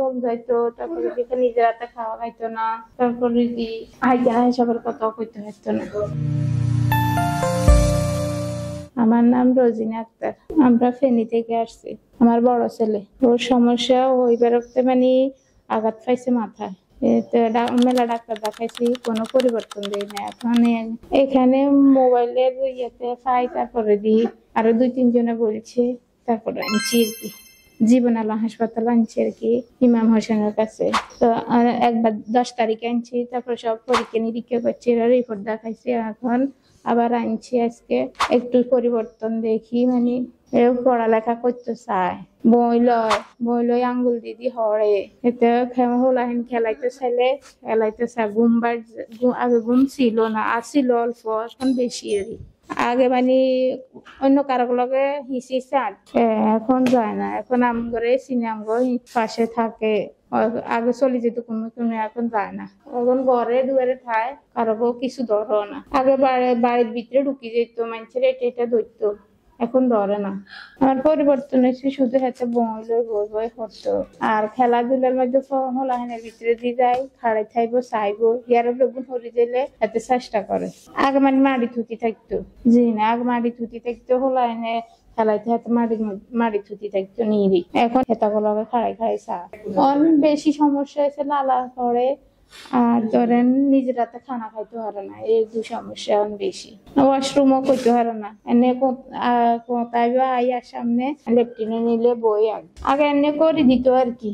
মন যাইতো, তারপরে যেটা নিজের হাতে খাওয়া খাইতো না, তারপরে কি হাইজা সবার কথা কইতে হইতো না। আমার নাম রোজিনা আক্তার। আমরা ফেনী থেকে আসছি। আমার বড় ছেলে, ওর সমস্যা ওই বেরোতে মানে আঘাত পাইছে মাথায়। মেলা ডাক্তার দেখাইছি, কোনো পরিবর্তন দেয় না। এখন এখানে মোবাইলের ইয়েতে পাই, তারপরে দিই আরো 2-3 জনে বলছে, তারপরে আনছি আর কি। জীবন আলো হাসপাতাল আনছি আর কি, ইমাম হোসেনের কাছে। তো একবার 10 তারিখে আনছি, তারপর সব পরীক্ষা নিরীক্ষা করছি, রিপোর্ট দেখাইছি। এখন আবার আনছি আজকে, একটু পরিবর্তন দেখি। মানে পড়ালেখা করতে চায়, বই লয় আঙ্গুল দিদি হরে, এতে হলাহিন খেলাইতে চাইলে খেলাইতে চায়। আগে ঘুম ছিল না, আসছিল অল্প, এখন বেশি। আগে মানে অন্য কারো লগে হিসি চান, এখন যায় না। এখন আমগরে সিনেমা পাশে থাকে, আগে চলে যেত কোনো তুমি, এখন যায় না। এখন ঘরে দুয়ারে ঠায় কারো কিছু ধরো না। আগে বাড়ির ভিতরে ঢুকি যেত, মানুষের এটা ধরতো, এখন ধরে না। আমার পরিবর্তন হয়েছে শুধু হাতে বই করতো, আর খেলাধুলার মধ্যে হলাহানের ভিতরে দিয়ে যায়, খাড়াই থাইবো চাইবো, ইয়ার লোক হরি দিলে হাতে চেষ্টা করে। আগে মানে মাড়ি থুতি থাকতো, জি না, আগে মাড়ি থুতি থাকতো, হলাহানে খেলাইতে হাতে মাড়ি থুতি থাকতো নিরি। এখন হেতাগুলোকে খাড়াই চা। বেশি সমস্যা হয়েছে লালা করে, আর ধরেন নিজের হাতে খানা খাইতে পারে না, এই 2 সমস্যা এখন বেশি। ওয়াশরুমও করতে পারে না, এনে কোথায় আইয়ার সামনে লেপটিনে নিলে বই আগে এনে করে দিত আর কি।